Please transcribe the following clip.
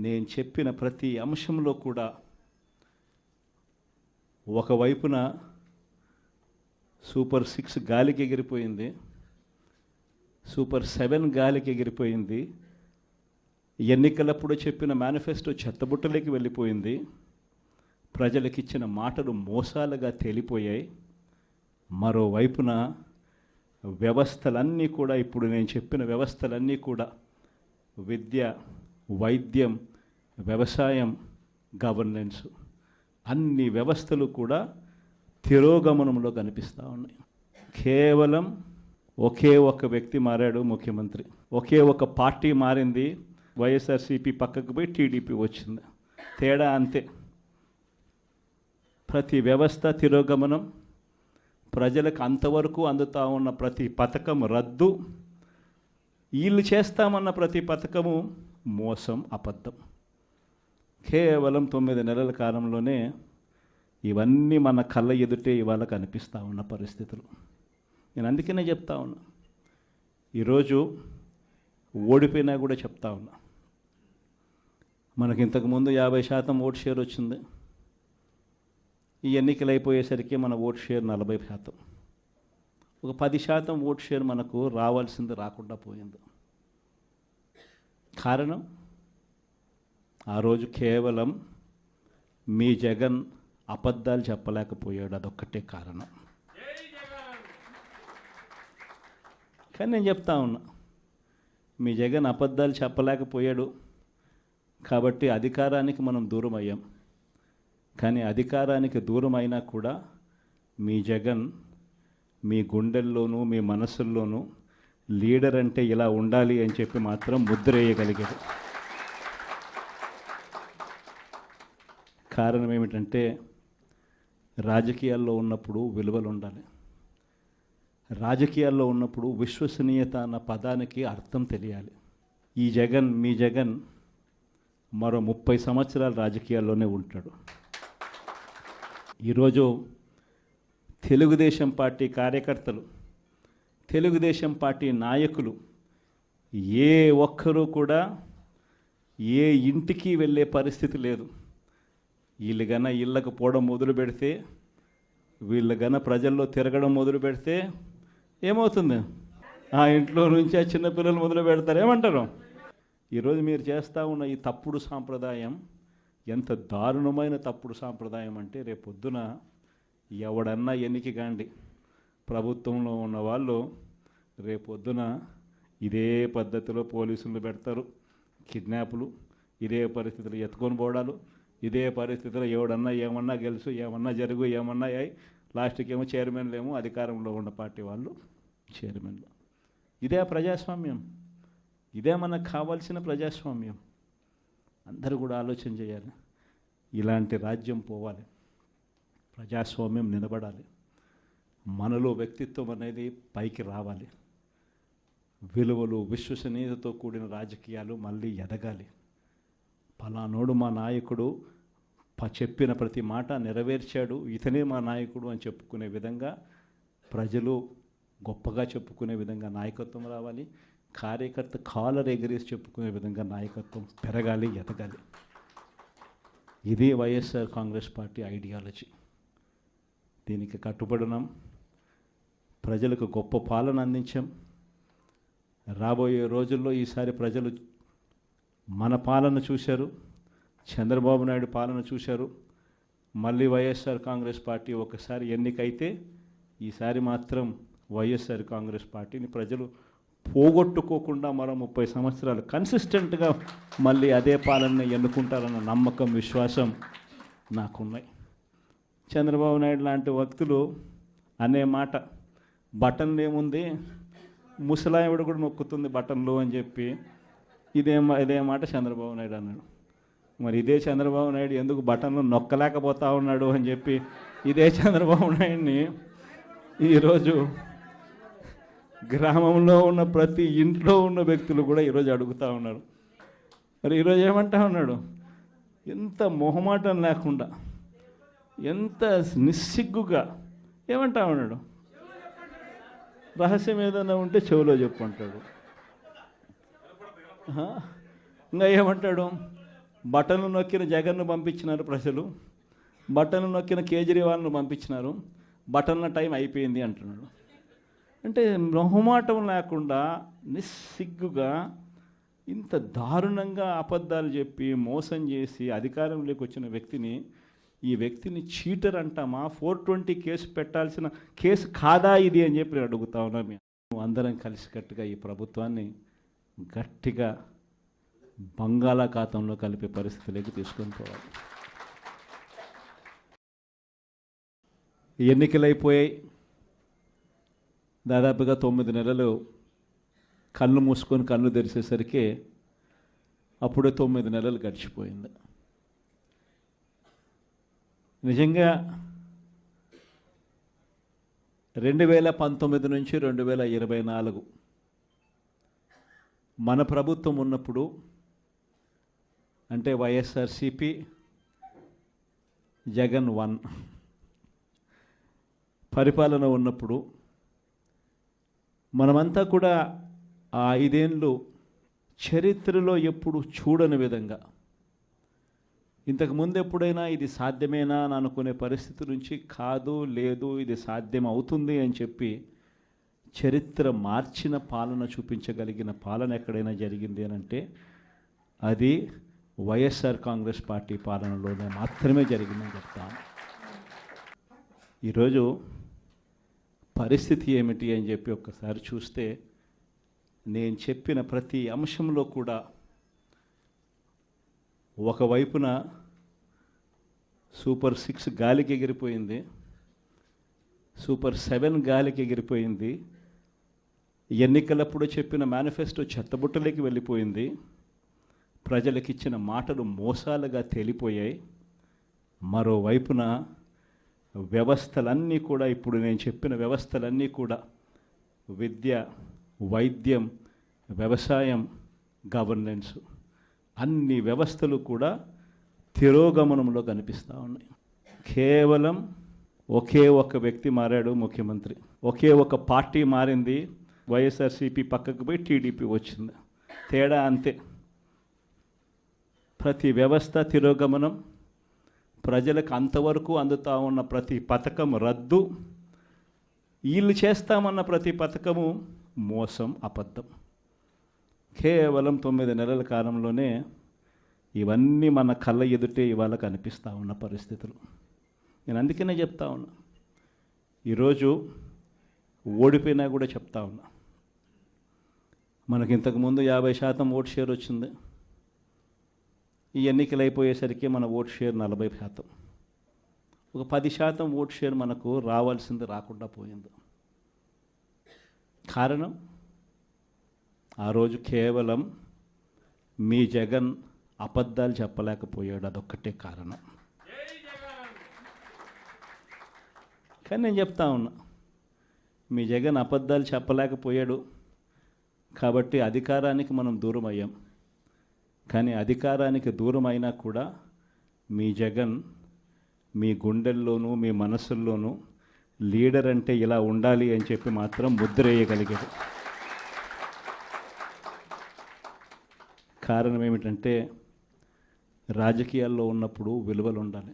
నేను చెప్పిన ప్రతి అంశంలో కూడా ఒకవైపున సూపర్ 6 గాలికి ఎగిరిపోయింది, సూపర్ 7 గాలికి ఎగిరిపోయింది, ఎన్నికలప్పుడు చెప్పిన మేనిఫెస్టో చెత్తబుట్టలోకి వెళ్ళిపోయింది, ప్రజలకు ఇచ్చిన మాటలు మోసాలుగా తేలిపోయాయి. మరోవైపున వ్యవస్థలన్నీ కూడా, ఇప్పుడు నేను చెప్పిన వ్యవస్థలన్నీ కూడా విద్య, వైద్యం, వ్యవసాయం, గవర్నెన్స్, అన్ని వ్యవస్థలు కూడా తిరోగమనంలో కనిపిస్తూ ఉన్నాయి. కేవలం ఒకే ఒక వ్యక్తి మారాడు ముఖ్యమంత్రి, ఒకే ఒక పార్టీ మారింది, వైఎస్ఆర్సీపీ పక్కకు పోయి టీడీపీ వచ్చింది. తేడా అంతే. ప్రతి వ్యవస్థ తిరోగమనం, ప్రజలకు అంతవరకు అందుతూ ఉన్న ప్రతి పథకం రద్దు, వీళ్ళు చేస్తామన్న ప్రతి పథకము మోసం, అబద్ధం. కేవలం 9 నెలల కాలంలోనే ఇవన్నీ మన కళ్ళ ఎదుటే ఇవాళ కనిపిస్తూ ఉన్న పరిస్థితులు. నేను అందుకనే చెప్తా ఉన్నా, ఈరోజు ఓడిపోయినా కూడా చెప్తా ఉన్నా, మనకి ఇంతకుముందు 50% ఓట్ షేర్ వచ్చింది. ఈ ఎన్నికలు అయిపోయేసరికి మన ఓట్ షేర్ 40%. ఒక 10% ఓట్ షేర్ మనకు రావాల్సింది రాకుండా పోయింది. కారణం, ఆ రోజు కేవలం మీ జగన్ అబద్ధాలు చెప్పలేకపోయాడు, అదొక్కటే కారణం. కానీ నేను చెప్తా ఉన్నా, మీ జగన్ అబద్ధాలు చెప్పలేకపోయాడు కాబట్టి అధికారానికి మనం దూరం అయ్యాం. కానీ అధికారానికి దూరం అయినా కూడా మీ జగన్ మీ గుండెల్లోనూ మీ మనసుల్లోనూ లీడర్ అంటే ఇలా ఉండాలి అని చెప్పి మాత్రం ముద్ర వేయగలిగాడు. కారణం ఏమిటంటే, రాజకీయాల్లో ఉన్నప్పుడు విలువలు ఉండాలి, రాజకీయాల్లో ఉన్నప్పుడు విశ్వసనీయత అన్న పదానికి అర్థం తెలియాలి. ఈ జగన్, మీ జగన్ మరో 30 సంవత్సరాలు రాజకీయాల్లోనే ఉంటాడు. ఈరోజు తెలుగుదేశం పార్టీ కార్యకర్తలు, తెలుగుదేశం పార్టీ నాయకులు ఏ ఒక్కరూ కూడా ఏ ఇంటికి వెళ్ళే పరిస్థితి లేదు. వీళ్ళు గన ఇళ్ళకు పోవడం మొదలు పెడితే, వీళ్ళు గన ప్రజల్లో తిరగడం మొదలు పెడితే ఏమవుతుంది? ఆ ఇంట్లో నుంచి ఆ చిన్నపిల్లలు మొదలు పెడతారు. ఏమంటారు? ఈరోజు మీరు చేస్తూ ఉన్న ఈ తప్పుడు సాంప్రదాయం ఎంత దారుణమైన తప్పుడు సాంప్రదాయం అంటే, రేపొద్దున ఎవడన్నా ఎన్నికి కాండి, ప్రభుత్వంలో ఉన్న వాళ్ళు రేపొద్దున ఇదే పద్ధతిలో పోలీసులు పెడతారు, కిడ్నాపులు, ఇదే పరిస్థితులు ఎత్తుకొని పోవడాలు, ఇదే పరిస్థితిలో ఎవడన్నా ఏమన్నా గెలుసు, ఏమన్నా జరుగు, ఏమన్నా అయ్యి లాస్ట్కి ఏమో చైర్మన్లు ఏమో అధికారంలో ఉన్న పార్టీ వాళ్ళు చైర్మన్లు. ఇదే ప్రజాస్వామ్యం, ఇదే మనకు కావాల్సిన ప్రజాస్వామ్యం. అందరూ కూడా ఆలోచన చేయాలి. ఇలాంటి రాజ్యం పోవాలి, ప్రజాస్వామ్యం నిలబడాలి, మనలో వ్యక్తిత్వం అనేది పైకి రావాలి, విలువలు, విశ్వసనీయతతో కూడిన రాజకీయాలు మళ్ళీ ఎదగాలి. పలానోడు మా నాయకుడు, చెప్పిన ప్రతి మాట నెరవేర్చాడు, ఇతనే మా నాయకుడు అని చెప్పుకునే విధంగా, ప్రజలు గొప్పగా చెప్పుకునే విధంగా నాయకత్వం రావాలి. కార్యకర్త కాలర్ ఎగరేసి చెప్పుకునే విధంగా నాయకత్వం పెరగాలి, ఎదగాలి. ఇది వైఎస్ఆర్ కాంగ్రెస్ పార్టీ ఐడియాలజీ. దీనికి కట్టుబడినాం, ప్రజలకు గొప్ప పాలన అందించాం. రాబోయే రోజుల్లో ఈసారి ప్రజలు మన పాలన చూశారు, చంద్రబాబు నాయుడు పాలన చూశారు. మళ్ళీ వైఎస్ఆర్ కాంగ్రెస్ పార్టీ ఒకసారి ఎన్నికైతే, ఈసారి మాత్రం వైఎస్ఆర్ కాంగ్రెస్ పార్టీని ప్రజలు పోగొట్టుకోకుండా మరో 30 సంవత్సరాలు కన్సిస్టెంట్గా మళ్ళీ అదే పాలనని ఎన్నుకుంటారన్న నమ్మకం, విశ్వాసం నాకున్నాయి. చంద్రబాబు నాయుడు లాంటి వ్యక్తులు అనే మాట, బటన్లు ఏముంది, ముసలావిడ కూడా నొక్కుతుంది బటన్లు అని చెప్పి ఇదే మాట చంద్రబాబు నాయుడు అన్నాడు. మరి ఇదే చంద్రబాబు నాయుడు ఎందుకు బటన్లు నొక్కలేకపోతా ఉన్నాడు అని చెప్పి ఇదే చంద్రబాబు నాయుడిని ఈరోజు గ్రామంలో ఉన్న ప్రతి ఇంట్లో ఉన్న వ్యక్తులు కూడా ఈరోజు అడుగుతూ ఉన్నారు. మరి ఈరోజు ఏమంటా ఉన్నాడు? ఎంత మొహమాటం లేకుండా, ఎంత నిస్సిగ్గుగా ఏమంటా ఉన్నాడు? రహస్యం ఏదైనా ఉంటే చెవిలో చెప్పు అంటాడు. ఇంకా ఏమంటాడు? బటన్లు నొక్కిన జగన్ను పంపించినారు ప్రజలు, బటన్లు నొక్కిన కేజ్రీవాల్ను పంపించినారు, బటన్ల టైం అయిపోయింది అంటున్నాడు. అంటే మొహమాటం లేకుండా నిస్సిగ్గుగా ఇంత దారుణంగా అబద్ధాలు చెప్పి మోసం చేసి అధికారంలోకి వచ్చిన ఈ వ్యక్తిని చీటర్ అంటామా? 420 కేసు పెట్టాల్సిన కేసు కాదా ఇది అని చెప్పి నేను అడుగుతా ఉన్నాను. అందరం కలిసికట్టుగా ఈ ప్రభుత్వాన్ని గట్టిగా బంగాళాఖాతంలో కలిపే పరిస్థితిలోకి తీసుకొని పోవాలి. ఎన్నికలైపోయాయి, దాదాపుగా 9 నెలలు కళ్ళు మూసుకొని కళ్ళు తెరిచేసరికి అప్పుడే 9 నెలలు గడిచిపోయింది. నిజంగా 2019 నుంచి 2024 మన ప్రభుత్వం ఉన్నప్పుడు, అంటే వైఎస్ఆర్సిపి జగన్ 1 పరిపాలన ఉన్నప్పుడు మనమంతా కూడా ఆ 5 ఏళ్ళు చరిత్రలో ఎప్పుడు చూడని విధంగా, ఇంతకుముందు ఎప్పుడైనా ఇది సాధ్యమేనా అని అనుకునే పరిస్థితి నుంచి కాదు, లేదు, ఇది సాధ్యం అవుతుంది అని చెప్పి చరిత్ర మార్చిన పాలన చూపించగలిగిన పాలన ఎక్కడైనా జరిగింది అని అంటే అది వైఎస్ఆర్ కాంగ్రెస్ పార్టీ పాలనలోనే మాత్రమే జరిగిందని చెప్తాను. ఈరోజు పరిస్థితి ఏమిటి అని చెప్పి ఒక్కసారి చూస్తే, నేను చెప్పిన ప్రతి అంశంలో కూడా ఒకవైపున సూపర్ 6 గాలికి ఎగిరిపోయింది, సూపర్ 7 గాలికి ఎగిరిపోయింది, ఎన్నికలప్పుడు చెప్పిన మేనిఫెస్టో చెత్తబుట్టలోకి వెళ్ళిపోయింది, ప్రజలకు ఇచ్చిన మాటలు మోసాలుగా తేలిపోయాయి. మరోవైపున వ్యవస్థలన్నీ కూడా, ఇప్పుడు నేను చెప్పిన వ్యవస్థలన్నీ కూడా, విద్య, వైద్యం, వ్యవసాయం, గవర్నెన్స్, అన్ని వ్యవస్థలు కూడా తిరోగమనంలో కనిపిస్తూ ఉన్నాయి. కేవలం ఒకే ఒక వ్యక్తి మారాడు, ముఖ్యమంత్రి. ఒకే ఒక పార్టీ మారింది, వైఎస్ఆర్సీపీ పక్కకు పోయి టీడీపీ వచ్చింది. తేడా అంతే. ప్రతి వ్యవస్థ తిరోగమనం, ప్రజలకు అంతవరకు అందుతూ ఉన్న ప్రతి పథకం రద్దు, వీళ్ళు చేస్తామన్న ప్రతి పథకము మోసం, అబద్ధం. కేవలం 9 నెలల కాలంలోనే ఇవన్నీ మన కళ్ళ ఎదుటే ఇవాళ కనిపిస్తూ ఉన్న పరిస్థితులు. నేను అందుకనే చెప్తా ఉన్నా, ఈరోజు ఓడిపోయినా కూడా చెప్తా ఉన్నా, మనకి ఇంతకుముందు 50% ఓట్ షేర్ వచ్చింది. ఈ ఎన్నికలు అయిపోయేసరికి మన ఓట్ షేర్ 40%. ఒక 10% ఓట్ షేర్ మనకు రావాల్సింది రాకుండా పోయింది. కారణం, ఆ రోజు కేవలం మీ జగన్ అబద్ధాలు చెప్పలేకపోయాడు, అదొక్కటే కారణం. కానీ నేను చెప్తా ఉన్నా, మీ జగన్ అబద్ధాలు చెప్పలేకపోయాడు కాబట్టి అధికారానికి మనం దూరం అయ్యాం. కానీ అధికారానికి దూరం అయినా కూడా మీ జగన్ మీ గుండెల్లోనూ మీ మనసుల్లోనూ లీడర్ అంటే ఇలా ఉండాలి అని చెప్పి మాత్రం ముద్ర వేయగలిగాడు. కారణం ఏమిటంటే, రాజకీయాల్లో ఉన్నప్పుడు విలువలు ఉండాలి.